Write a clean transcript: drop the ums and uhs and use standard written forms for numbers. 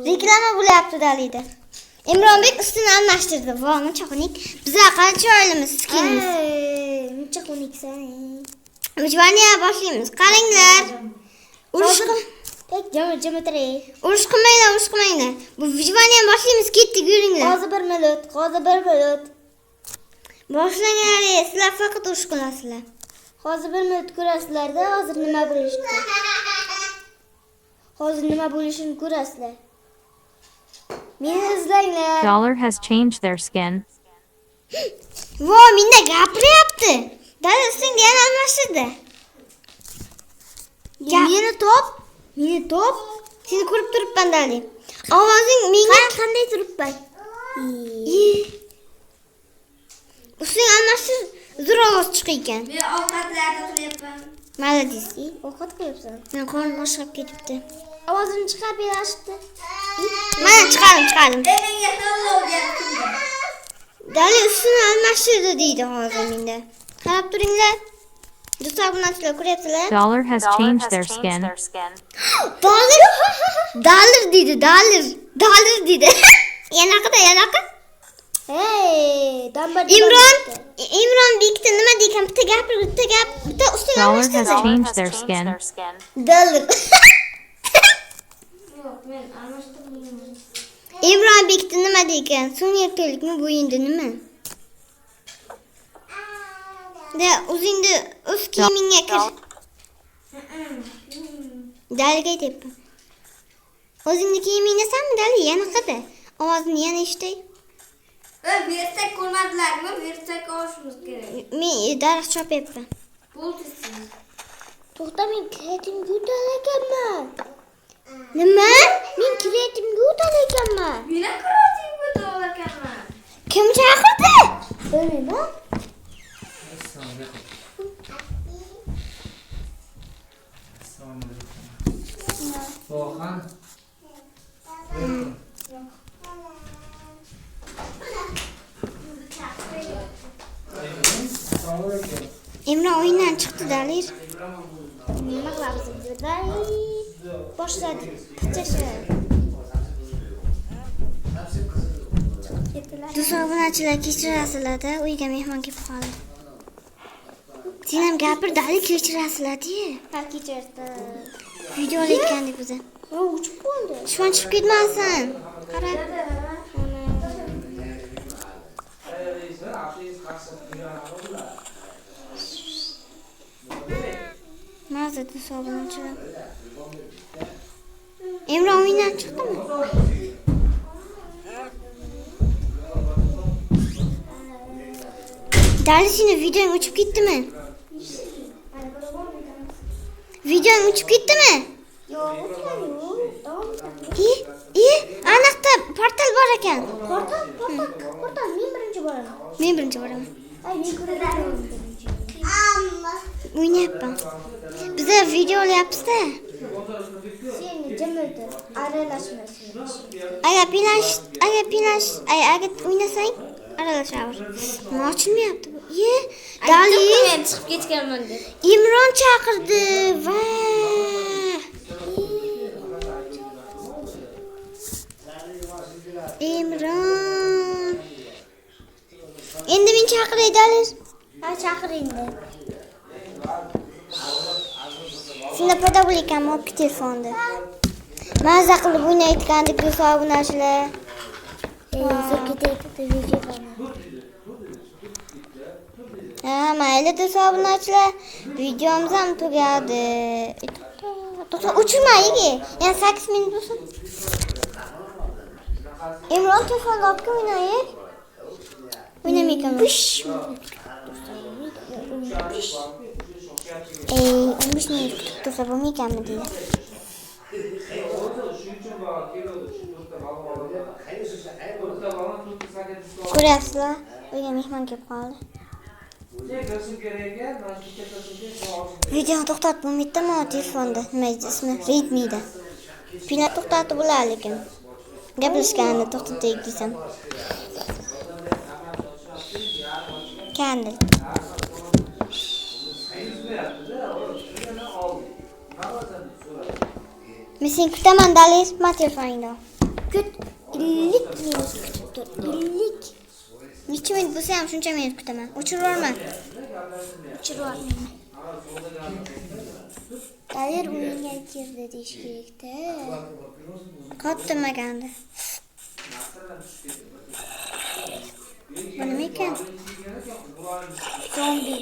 Reklama bo'lyapti dalida. Imronbek ustini almashtirdi. Voy, muncha xunuk. Bizlar qancha oilamiz, skilimiz. Muncha xunuksan. Mujvaniya boshlaymiz. Qaranglar. Jama turing. Urush qilmanglar. Bu Vijvaniya boshlaymiz. Ketdik, yuringlar. Hozir 1 minut. Boshlanglar, sizlar faqat urush qilasizlar. Hozir 1 minut ko'rasizlar-da, hozir nima bo'lishini ko'rasizlar. Meni izlanglar. Dollar has changed their skin. Voy, menda gapiryapti. Dada ustingda yana almashtirdi. Meni top. Seni ko'rib turibman, dali. Ovozing menga Qanday turibman? Usting almashtir, zo'r ovoz chiqar ekan. Men ovqatlarda qilyapman. Malades. Ovqat qilyapsan. Men qo'lim boshqab ketibdi. Ovozini chiqarib berashdi. Mana chiqardim. Menga tanlov deyapti. Dali ustini almashtirdi deydi hozir menda. Qarab turinglar. Do'stlar, buni sizlar ko'ryapsizlar? Dollar has changed their skin. Dollar deydi. Yanaqa. Hey, Imron bekda nima deykan? Bitta ustini Dollar has almashtirdi. changed their skin. Dollar. Yo'q, men almashtirmayman. Imron bekda nima deykan? So'nggi erkaklikmi bu endi nima? Da o'zingni o'z kiyimingga kir. Daliga aytyapman. O'zingni kiyimingni sanmi dali? Yana qada. Ovozini yana eshitay. Versak ko'rmadilarmi? Versak olishimiz kerak. Men daraxt chopyapman. Bo'ldi. To'xta, men kreatimga o'tar ekanman. Nima? Men kreatimga o'tar ekanman. Meni kreativ bo'lakanman. Kim chaqirdi? Bilmayman. So'xan. Imron o'yindan chiqdi dalir. Nima qilamiz endi? Boshladik. Pichashib. Do'stlar, obunachilar kechirasizlar-da, uyga mehmon kelib qoldi. Sen ham gapir, dali kechirasizlar-da. Ha, kechirdi. Video olayotgandik biz. Uchib qoldi. Shon chiqib ketmasin. Qara. Mazza do'stlar, obunachilar. Imron o'yindan chiqdimi? Dali, seni videong o'chib ketdimi? Videong o'chib ketdimi? Yo'q, o'tgani yo'q. Aniqda portal bor ekan. Portal, men birinchi boraman. Men birinchi boraman. Men ko'raman. O'ynayapman. Biz video olyapmiz-da. Sen jim o'tir. Aralashmasin. Agar o'ynasang aralashaver. Nima ochilmayapti bu? Dali. Men chiqib ketganman deb. Imron chaqirdi. Va. Imron. Endi men chaqiray Dali. Ha, chaqiringda. Senda foto bo'laykanmi? Olib telefonni. Mazza qilib o'ynayotgandik do'stlar, obunachilar. Zo'r ketayapti video. Mayli do'stlar, obunachilar. Videomiz ham tugadi. To'xta, o'chirma, yigi. Yana 8 minut bo'lsin. Imron telefonni olib o'ynaylik. O'ynamaykanman. 15 minut kutib tursa bo'lmaykanmi deydi. Ko'ryapsizlar? Uyga mehmon kelib qoldi. Videoni to'xtatib bo'lmaydimi telefonda? Nima ismi? Redmi'da. Pina to'xtatib bo'ladi lekin. Gaplashganini to'xtataylik desam. Candle. Men seni kutaman Dalis, mat telefoningda. Kut. 50 minut kutib tur. 50. Necha minut bo'lsa ham shuncha minut kutaman. O'chirib yuborma. O'chirib yubormayman. Dalir o'yinga kirdi deyish kerak-da. Qottirmagandi. Bu nima ekan? Zombi.